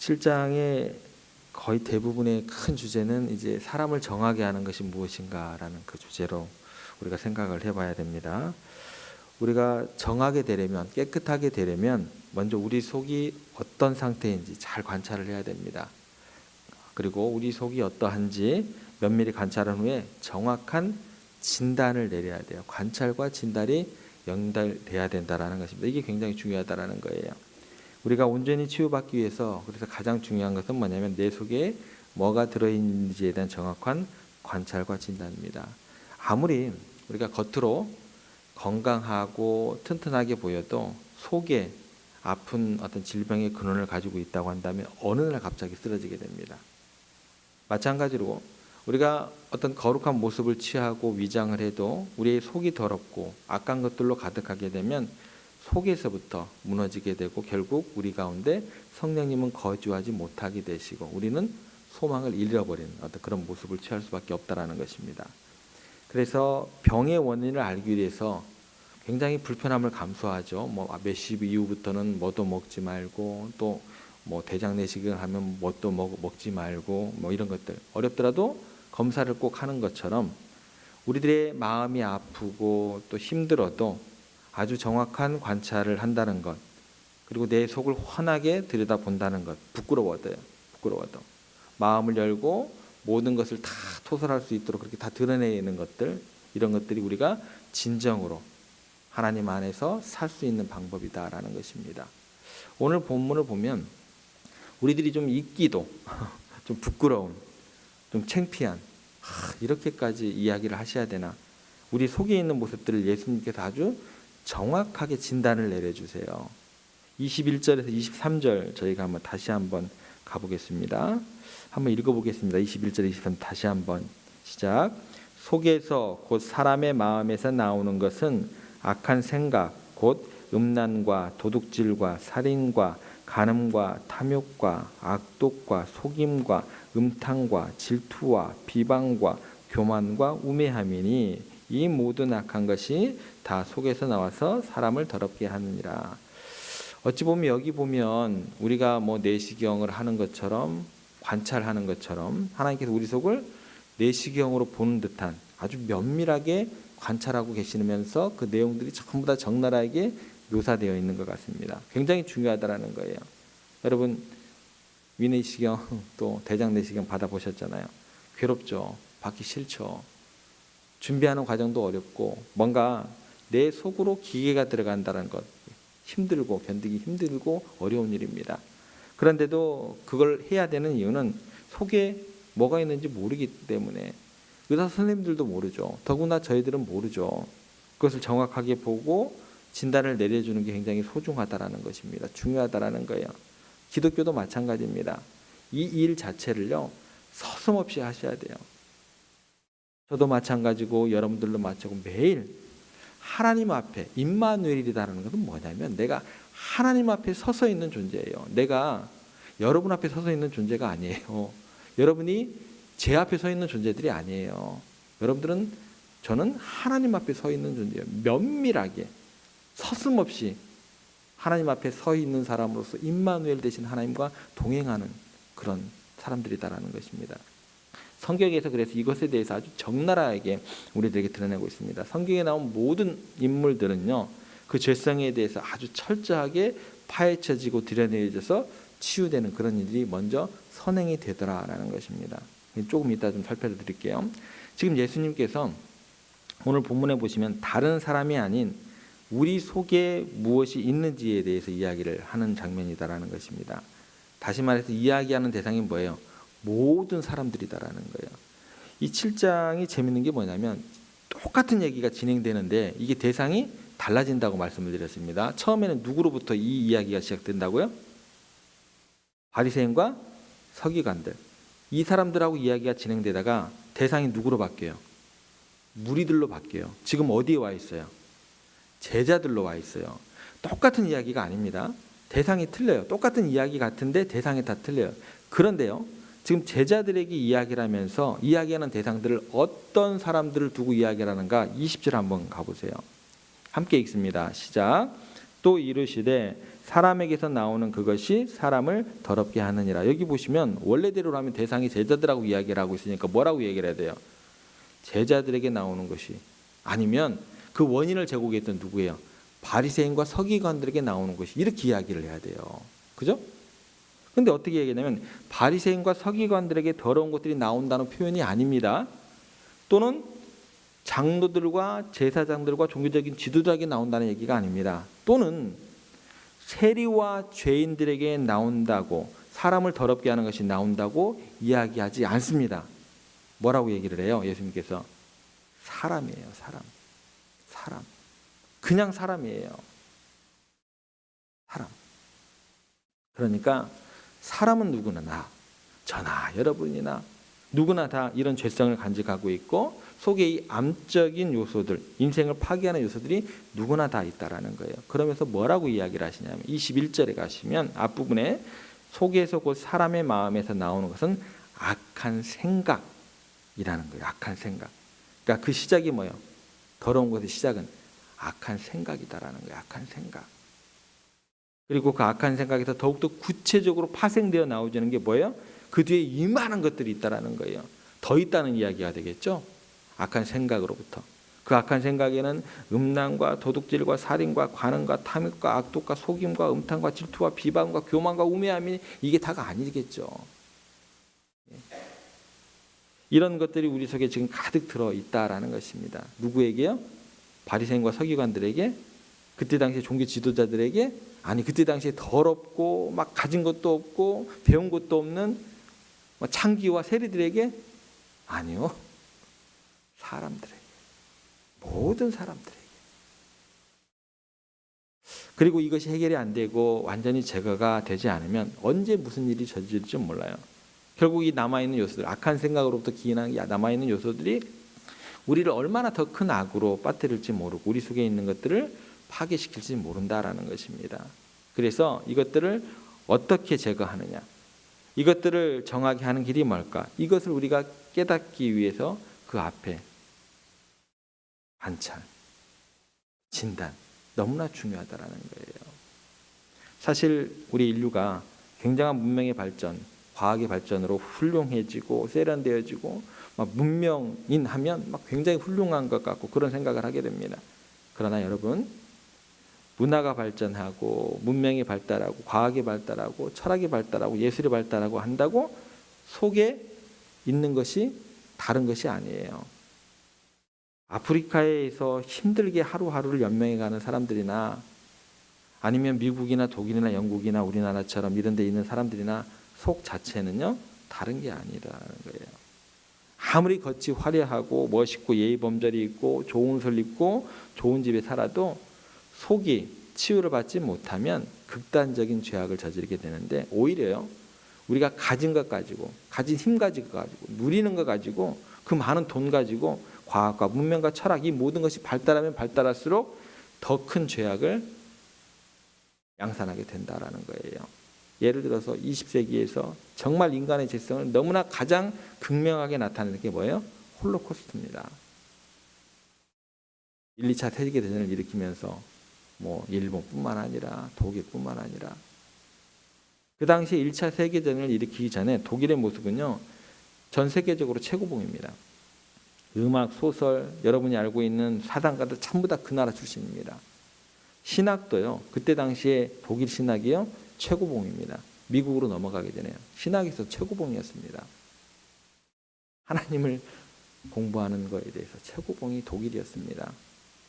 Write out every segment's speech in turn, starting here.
7장의 거의 대부분의 큰 주제는 이제 사람을 정하게 하는 것이 무엇인가라는 그 주제로 우리가 생각을 해봐야 됩니다. 우리가 정하게 되려면, 깨끗하게 되려면 먼저 우리 속이 어떤 상태인지 잘 관찰을 해야 됩니다. 그리고 우리 속이 어떠한지 면밀히 관찰한 후에 정확한 진단을 내려야 돼요. 관찰과 진단이 연달돼야 된다는 것입니다. 이게 굉장히 중요하다는 거예요. 우리가 온전히 치유받기 위해서 그래서 가장 중요한 것은 뭐냐면 내 속에 뭐가 들어있는지에 대한 정확한 관찰과 진단입니다. 아무리 우리가 겉으로 건강하고 튼튼하게 보여도 속에 아픈 어떤 질병의 근원을 가지고 있다고 한다면 어느 날 갑자기 쓰러지게 됩니다. 마찬가지로 우리가 어떤 거룩한 모습을 취하고 위장을 해도 우리의 속이 더럽고 악한 것들로 가득하게 되면 속에서부터 무너지게 되고 결국 우리 가운데 성령님은 거주하지 못하게 되시고 우리는 소망을 잃어버리는 어떤 그런 모습을 취할 수밖에 없다는 것입니다. 그래서 병의 원인을 알기 위해서 굉장히 불편함을 감수하죠. 몇십 이후부터는 뭐도 먹지 말고 또 대장 내시경을 하면 뭣도 먹지 말고 이런 것들 어렵더라도 검사를 꼭 하는 것처럼 우리들의 마음이 아프고 또 힘들어도 아주 정확한 관찰을 한다는 것, 그리고 내 속을 환하게 들여다본다는 것, 부끄러워도 마음을 열고 모든 것을 다 토설할 수 있도록 그렇게 다 드러내는 것들, 이런 것들이 우리가 진정으로 하나님 안에서 살 수 있는 방법이다라는 것입니다. 오늘 본문을 보면 우리들이 좀 잊기도 좀 부끄러운, 좀 창피한 이렇게까지 이야기를 하셔야 되나? 우리 속에 있는 모습들을 예수님께서 아주 정확하게 진단을 내려주세요. 21절에서 23절 저희가 다시 한번 가보겠습니다. 한번 읽어보겠습니다. 21절, 23절 다시 한번 시작. 속에서 곧 사람의 마음에서 나오는 것은 악한 생각, 곧 음란과 도둑질과 살인과 간음과 탐욕과 악독과 속임과 음탕과 질투와 비방과 교만과 우매함이니 이 모든 악한 것이 다 속에서 나와서 사람을 더럽게 하느니라. 어찌 보면 여기 보면 우리가 내시경을 하는 것처럼 관찰하는 것처럼 하나님께서 우리 속을 내시경으로 보는 듯한 아주 면밀하게 관찰하고 계시면서 그 내용들이 전부 다 적나라하게 묘사되어 있는 것 같습니다. 굉장히 중요하다라는 거예요. 여러분 위내시경 또 대장 내시경 받아보셨잖아요. 괴롭죠. 받기 싫죠. 준비하는 과정도 어렵고 뭔가 내 속으로 기계가 들어간다는 것 힘들고 견디기 힘들고 어려운 일입니다. 그런데도 그걸 해야 되는 이유는 속에 뭐가 있는지 모르기 때문에 의사 선생님들도 모르죠. 더구나 저희들은 모르죠. 그것을 정확하게 보고 진단을 내려주는 게 굉장히 소중하다라는 것입니다. 중요하다라는 거예요. 기독교도 마찬가지입니다. 이 일 자체를요 서슴없이 하셔야 돼요. 저도 마찬가지고 여러분들도 마찬가지고 매일 하나님 앞에 임마누엘이라는 것은 뭐냐면 내가 하나님 앞에 서서 있는 존재예요. 내가 여러분 앞에 서서 있는 존재가 아니에요. 여러분이 제 앞에 서 있는 존재들이 아니에요. 여러분들은 저는 하나님 앞에 서 있는 존재예요. 면밀하게 서슴없이 하나님 앞에 서 있는 사람으로서 임마누엘 되신 하나님과 동행하는 그런 사람들이다라는 것입니다. 성경에서 그래서 이것에 대해서 아주 적나라하게 우리들에게 드러내고 있습니다. 성경에 나온 모든 인물들은요 그 죄성에 대해서 아주 철저하게 파헤쳐지고 드러내져서 치유되는 그런 일이 먼저 선행이 되더라라는 것입니다. 조금 이따 좀 살펴드릴게요. 지금 예수님께서 오늘 본문에 보시면 다른 사람이 아닌 우리 속에 무엇이 있는지에 대해서 이야기를 하는 장면이다라는 것입니다. 다시 말해서 이야기하는 대상이 뭐예요? 모든 사람들이다라는 거예요. 이 7장이 재밌는 게 뭐냐면 똑같은 얘기가 진행되는데 이게 대상이 달라진다고 말씀을 드렸습니다. 처음에는 누구로부터 이 이야기가 시작된다고요? 바리새인과 서기관들. 이 사람들하고 이야기가 진행되다가 대상이 누구로 바뀌어요? 무리들로 바뀌어요. 지금 어디에 와 있어요? 제자들로 와 있어요. 똑같은 이야기가 아닙니다. 대상이 틀려요. 똑같은 이야기 같은데 대상이 다 틀려요. 그런데요. 지금 제자들에게 이야기를 하면서 이야기하는 대상들을 어떤 사람들을 두고 이야기를 하는가 20절 한번 가보세요. 함께 읽습니다. 시작. 또 이르시되 사람에게서 나오는 그것이 사람을 더럽게 하느니라. 여기 보시면 원래대로 하면 대상이 제자들하고 이야기를 하고 있으니까 뭐라고 얘기를 해야 돼요? 제자들에게 나오는 것이, 아니면 그 원인을 제공했던 누구예요? 바리새인과 서기관들에게 나오는 것이, 이렇게 이야기를 해야 돼요. 그죠? 근데 어떻게 얘기하냐면 바리새인과 서기관들에게 더러운 것들이 나온다는 표현이 아닙니다. 또는 장로들과 제사장들과 종교적인 지도자에게 나온다는 얘기가 아닙니다. 또는 세리와 죄인들에게 나온다고, 사람을 더럽게 하는 것이 나온다고 이야기하지 않습니다. 뭐라고 얘기를 해요? 예수님께서 사람이에요. 사람. 그냥 사람이에요. 사람. 그러니까 사람은 누구나, 저나 여러분이나 누구나 다 이런 죄성을 간직하고 있고, 속에 이 암적인 요소들, 인생을 파괴하는 요소들이 누구나 다 있다라는 거예요. 그러면서 뭐라고 이야기를 하시냐면 21절에 가시면 앞부분에 속에서 곧 사람의 마음에서 나오는 것은 악한 생각이라는 거예요. 악한 생각. 그러니까 그 시작이 뭐예요? 더러운 것의 시작은 악한 생각이다라는 거예요. 악한 생각. 그리고 그 악한 생각에서 더욱더 구체적으로 파생되어 나오지는 게 뭐예요? 그 뒤에 이만한 것들이 있다라는 거예요. 더 있다는 이야기가 되겠죠. 악한 생각으로부터. 그 악한 생각에는 음란과 도둑질과 살인과 관음과 탐욕과 악독과 속임과 음탕과 질투와 비방과 교만과 우매함이, 이게 다가 아니겠죠. 이런 것들이 우리 속에 지금 가득 들어 있다라는 것입니다. 누구에게요? 바리새인과 서기관들에게, 그때 당시 종교 지도자들에게, 아니 그때 당시에 더럽고 막 가진 것도 없고 배운 것도 없는 창기와 세리들에게? 아니요. 사람들에게, 모든 사람들에게. 그리고 이것이 해결이 안 되고 완전히 제거가 되지 않으면 언제 무슨 일이 저질지 몰라요. 결국 이 남아있는 요소들, 악한 생각으로부터 기인한 남아있는 요소들이 우리를 얼마나 더 큰 악으로 빠뜨릴지 모르고 우리 속에 있는 것들을 파괴시킬지 모른다라는 것입니다. 그래서 이것들을 어떻게 제거하느냐, 이것들을 정하게 하는 길이 뭘까? 이것을 우리가 깨닫기 위해서 그 앞에 관찰, 진단, 너무나 중요하다라는 거예요. 사실 우리 인류가 굉장한 문명의 발전, 과학의 발전으로 훌륭해지고 세련되어지고 막 문명인 하면 막 굉장히 훌륭한 것 같고 그런 생각을 하게 됩니다. 그러나 여러분, 문화가 발전하고 문명이 발달하고 과학이 발달하고 철학이 발달하고 예술이 발달하고 한다고 속에 있는 것이 다른 것이 아니에요. 아프리카에서 힘들게 하루하루를 연명해가는 사람들이나 아니면 미국이나 독일이나 영국이나 우리나라처럼 이런 데 있는 사람들이나 속 자체는요 다른 게 아니라는 거예요. 아무리 겉이 화려하고 멋있고 예의범절이 있고 좋은 옷을 입고 좋은 집에 살아도 속이 치유를 받지 못하면 극단적인 죄악을 저지르게 되는데, 오히려요 우리가 가진 것 가지고, 가진 힘 가지고, 누리는 것 가지고, 그 많은 돈 가지고 과학과 문명과 철학, 이 모든 것이 발달하면 발달할수록 더 큰 죄악을 양산하게 된다라는 거예요. 예를 들어서 20세기에서 정말 인간의 죄성을 너무나 가장 극명하게 나타내는 게 뭐예요? 홀로코스트입니다. 1, 2차 세계대전을 일으키면서 일본뿐만 아니라 독일뿐만 아니라 그 당시 1차 세계대전을 일으키기 전에 독일의 모습은요 전 세계적으로 최고봉입니다. 음악, 소설, 여러분이 알고 있는 사상가들 전부 다 그 나라 출신입니다. 신학도요 그때 당시에 독일 신학이요 최고봉입니다. 미국으로 넘어가게 되네요. 신학에서 최고봉이었습니다. 하나님을 공부하는 것에 대해서 최고봉이 독일이었습니다.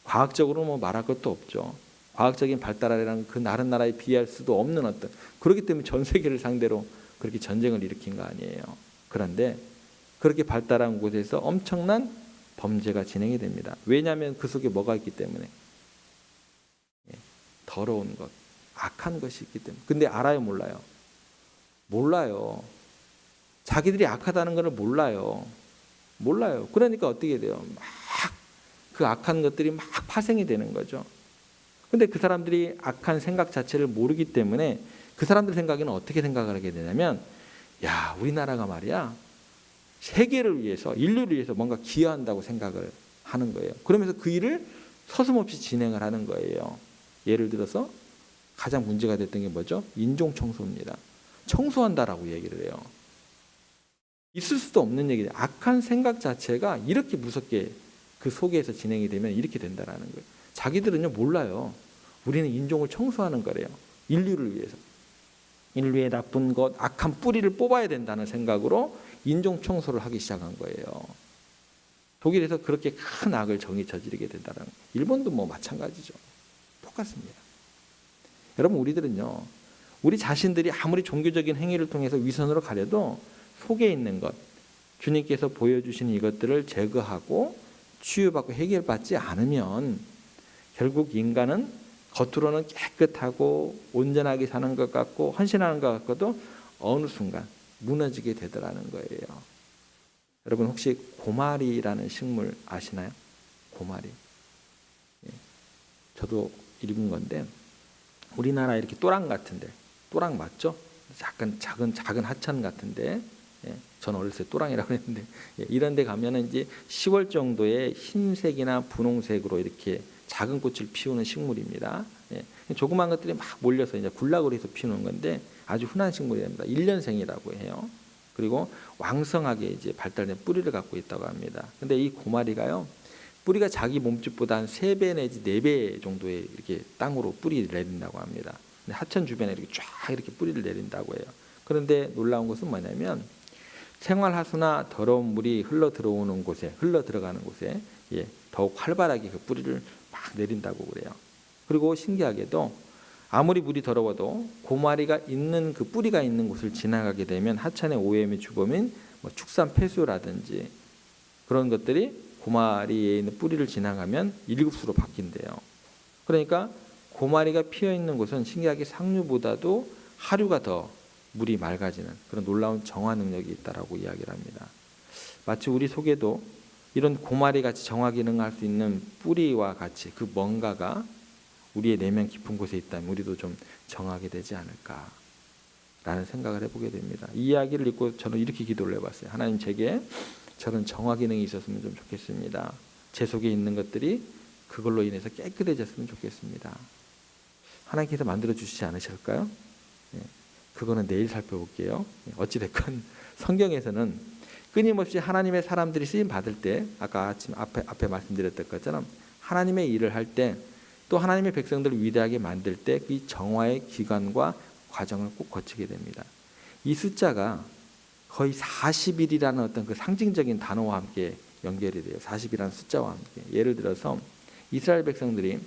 과학적으로 말할 것도 없죠. 과학적인 발달이라는 그 다른 나라에 비할 수도 없는 어떤, 그렇기 때문에 전 세계를 상대로 그렇게 전쟁을 일으킨 거 아니에요. 그런데 그렇게 발달한 곳에서 엄청난 범죄가 진행이 됩니다. 왜냐하면 그 속에 뭐가 있기 때문에, 더러운 것, 악한 것이 있기 때문에. 근데 알아요, 몰라요? 몰라요. 자기들이 악하다는 것을 몰라요. 그러니까 어떻게 돼요? 막 그 악한 것들이 막 파생이 되는 거죠. 근데 그 사람들이 악한 생각 자체를 모르기 때문에 그 사람들 생각에는 어떻게 생각을 하게 되냐면, 야, 우리나라가 말이야 세계를 위해서, 인류를 위해서 뭔가 기여한다고 생각을 하는 거예요. 그러면서 그 일을 서슴없이 진행을 하는 거예요. 예를 들어서 가장 문제가 됐던 게 뭐죠? 인종 청소입니다. 청소한다라고 얘기를 해요. 있을 수도 없는 얘기예요. 악한 생각 자체가 이렇게 무섭게 그 속에서 진행이 되면 이렇게 된다라는 거예요. 자기들은요 몰라요. 우리는 인종을 청소하는 거래요. 인류를 위해서. 인류의 나쁜 것, 악한 뿌리를 뽑아야 된다는 생각으로 인종 청소를 하기 시작한 거예요. 독일에서 그렇게 큰 악을 정의 저지르게 된다는 거예요. 일본도 뭐 마찬가지죠. 똑같습니다. 여러분 우리들은요. 우리 자신들이 아무리 종교적인 행위를 통해서 위선으로 가려도 속에 있는 것, 주님께서 보여주시는 이것들을 제거하고 치유받고 해결받지 않으면 결국 인간은 겉으로는 깨끗하고 온전하게 사는 것 같고 헌신하는 것 같고도 어느 순간 무너지게 되더라는 거예요. 여러분 혹시 고마리라는 식물 아시나요? 고마리. 예. 저도 읽은 건데 우리나라 이렇게 또랑 같은데 또랑 맞죠? 약간 작은 하천 같은데 예. 저는 어렸을 때 또랑이라고 했는데 예. 이런 데 가면은 이제 10월 정도에 흰색이나 분홍색으로 이렇게 작은 꽃을 피우는 식물입니다. 예. 조그만 것들이 막 몰려서 이제 군락으로 해서 피우는 건데 아주 흔한 식물입니다. 1년생이라고 해요. 그리고 왕성하게 이제 발달된 뿌리를 갖고 있다고 합니다. 근데 이 고마리가요. 뿌리가 자기 몸집보다 한 3배 내지 4배 정도의 이렇게 땅으로 뿌리를 내린다고 합니다. 하천 주변에 이렇게 쫙 이렇게 뿌리를 내린다고 해요. 그런데 놀라운 것은 뭐냐면 생활하수나 더러운 물이 흘러 들어가는 곳에 예, 더욱 활발하게 그 뿌리를 막 내린다고 그래요. 그리고 신기하게도 아무리 물이 더러워도 고마리가 있는 그 뿌리가 있는 곳을 지나가게 되면 하천의 오염의 주범인 뭐 축산 폐수라든지 그런 것들이 고마리에 있는 뿌리를 지나가면 일급수로 바뀐대요. 그러니까 고마리가 피어 있는 곳은 신기하게 상류보다도 하류가 더 물이 맑아지는 그런 놀라운 정화 능력이 있다라고 이야기를 합니다. 마치 우리 속에도 이런 고마리 같이 정화 기능을 할 수 있는 뿌리와 같이 그 뭔가가 우리의 내면 깊은 곳에 있다면 우리도 좀 정하게 되지 않을까라는 생각을 해보게 됩니다. 이 이야기를 읽고 저는 이렇게 기도를 해봤어요. 하나님 제게 저런 정화 기능이 있었으면 좀 좋겠습니다. 제 속에 있는 것들이 그걸로 인해서 깨끗해졌으면 좋겠습니다. 하나님께서 만들어 주시지 않으실까요? 예, 그거는 내일 살펴볼게요. 어찌됐건 성경에서는 끊임없이 하나님의 사람들이 쓰임 받을 때 아까 아침 앞에 말씀드렸던 것처럼 하나님의 일을 할 때 또 하나님의 백성들을 위대하게 만들 때 이 정화의 기간과 과정을 꼭 거치게 됩니다. 이 숫자가 거의 40일이라는 어떤 그 상징적인 단어와 함께 연결이 돼요. 40이라는 숫자와 함께. 예를 들어서 이스라엘 백성들이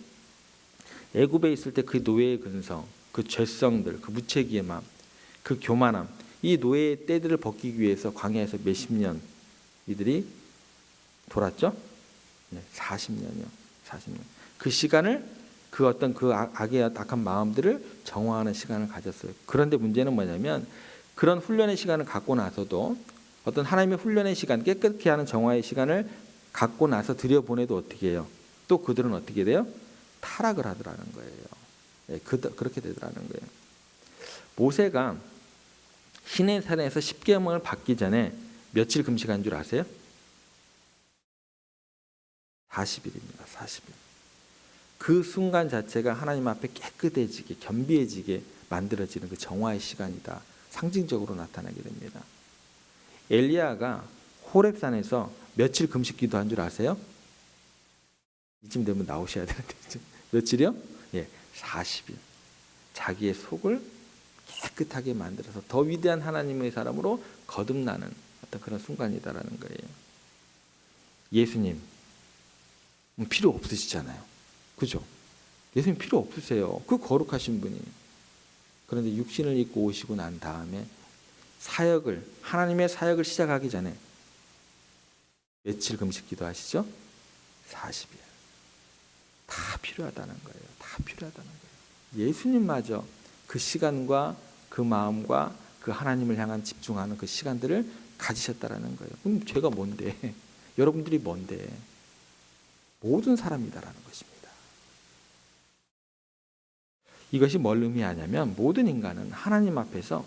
애굽에 있을 때 그 노예의 근성, 그 죄성들, 그 무책임의 마음, 그 교만함, 이 노예의 떼들을 벗기기 위해서 광야에서 몇십 년 이들이 돌았죠? 네, 40년이요. 40년. 그 시간을 그 어떤 그 악의 악한 마음들을 정화하는 시간을 가졌어요. 그런데 문제는 뭐냐면 그런 훈련의 시간을 갖고 나서도 어떤 하나님의 훈련의 시간, 깨끗게 하는 정화의 시간을 갖고 나서 들여보내도 어떻게 해요? 또 그들은 어떻게 돼요? 타락을 하더라는 거예요. 네, 그렇게 되더라는 거예요. 모세가 시내산에서 10계명을 받기 전에 며칠 금식한 줄 아세요? 40일입니다. 40일. 그 순간 자체가 하나님 앞에 깨끗해지게 겸비해지게 만들어지는 그 정화의 시간이다. 상징적으로 나타나게 됩니다. 엘리야가 호렙산에서 며칠 금식 기도한 줄 아세요? 이쯤 되면 나오셔야 되는데 며칠이요? 예, 40일. 자기의 속을 깨끗하게 만들어서 더 위대한 하나님의 사람으로 거듭나는 어떤 그런 순간이다라는 거예요. 예수님 필요 없으시잖아요. 그죠? 예수님 필요 없으세요. 그 거룩하신 분이. 그런데 육신을 입고 오시고 난 다음에 하나님의 사역을 시작하기 전에 며칠 금식 기도하시죠? 40일. 다 필요하다는 거예요. 다 필요하다는 거예요. 예수님마저 그 시간과 그 마음과 그 하나님을 향한 집중하는 그 시간들을 가지셨다라는 거예요. 그럼 제가 뭔데? 여러분들이 뭔데? 모든 사람이다라는 것입니다. 이것이 뭘 의미하냐면 모든 인간은 하나님 앞에서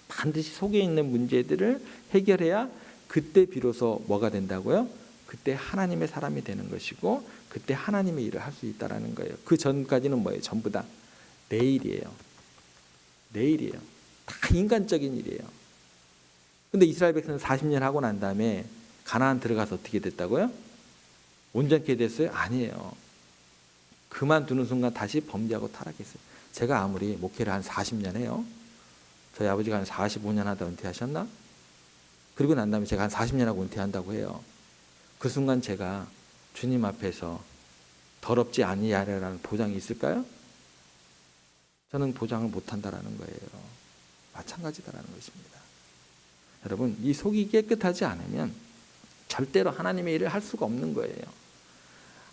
반드시 속에 있는 문제들을 해결해야 그때 비로소 뭐가 된다고요? 그때 하나님의 사람이 되는 것이고 그때 하나님의 일을 할 수 있다라는 거예요. 그 전까지는 뭐예요? 전부 다 내일이에요. 내일이에요. 다 인간적인 일이에요. 근데 이스라엘 백성은 40년 하고 난 다음에 가나안 들어가서 어떻게 됐다고요? 온전케 됐어요? 아니에요. 그만두는 순간 다시 범죄하고 타락했어요. 제가 아무리 목회를 한 40년 해요. 저희 아버지가 한 45년 하다 은퇴하셨나? 그리고 난 다음에 제가 한 40년 하고 은퇴한다고 해요. 그 순간 제가 주님 앞에서 더럽지 아니하리라는 보장이 있을까요? 저는 보장을 못한다라는 거예요. 마찬가지다라는 것입니다. 여러분, 이 속이 깨끗하지 않으면 절대로 하나님의 일을 할 수가 없는 거예요.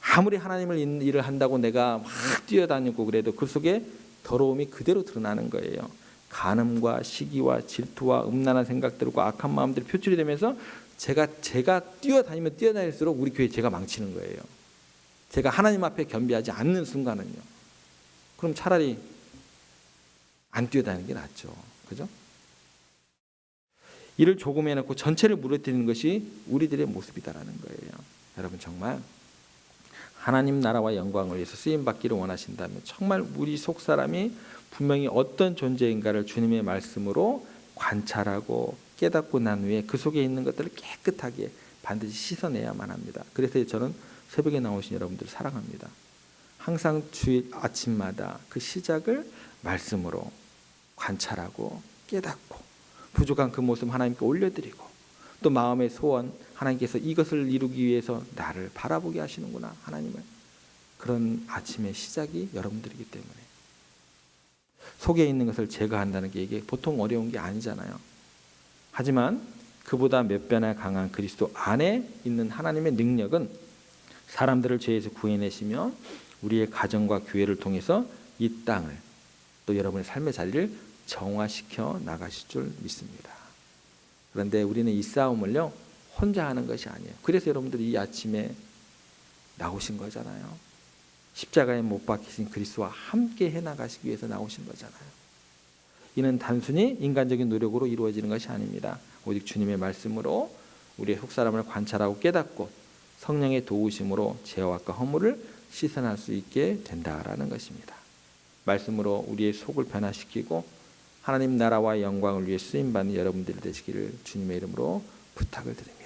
아무리 하나님을 일을 한다고 내가 막 뛰어다니고 그래도 그 속에 더러움이 그대로 드러나는 거예요. 간음과 시기와 질투와 음란한 생각들과 악한 마음들이 표출이 되면서 제가 뛰어다니면 뛰어다닐수록 우리 교회 제가 망치는 거예요. 제가 하나님 앞에 겸비하지 않는 순간은요. 그럼 차라리 안 뛰어다니는 게 낫죠. 그죠? 이를 조금 해놓고 전체를 무너뜨리는 것이 우리들의 모습이다라는 거예요. 여러분 정말 하나님 나라와 영광을 위해서 쓰임받기를 원하신다면 정말 우리 속 사람이 분명히 어떤 존재인가를 주님의 말씀으로 관찰하고 깨닫고 난 후에 그 속에 있는 것들을 깨끗하게 반드시 씻어내야만 합니다. 그래서 저는 새벽에 나오신 여러분들을 사랑합니다. 항상 주일 아침마다 그 시작을 말씀으로 관찰하고 깨닫고 부족한 그 모습 하나님께 올려드리고 또 마음의 소원 하나님께서 이것을 이루기 위해서 나를 바라보게 하시는구나 하나님을 그런 아침의 시작이 여러분들이기 때문에 속에 있는 것을 제거한다는 게 이게 보통 어려운 게 아니잖아요. 하지만 그보다 몇 배나 강한 그리스도 안에 있는 하나님의 능력은 사람들을 죄에서 구해내시며 우리의 가정과 교회를 통해서 이 땅을 또 여러분의 삶의 자리를 정화시켜 나가실 줄 믿습니다. 그런데 우리는 이 싸움을요 혼자 하는 것이 아니에요. 그래서 여러분들이 이 아침에 나오신 거잖아요. 십자가에 못 박히신 그리스도와 함께 해나가시기 위해서 나오신 거잖아요. 이는 단순히 인간적인 노력으로 이루어지는 것이 아닙니다. 오직 주님의 말씀으로 우리의 속사람을 관찰하고 깨닫고 성령의 도우심으로 죄와 허물을 씻어낼 수 있게 된다라는 것입니다. 말씀으로 우리의 속을 변화시키고 하나님 나라와 영광을 위해 쓰임받는 여러분들이 되시기를 주님의 이름으로 부탁을 드립니다.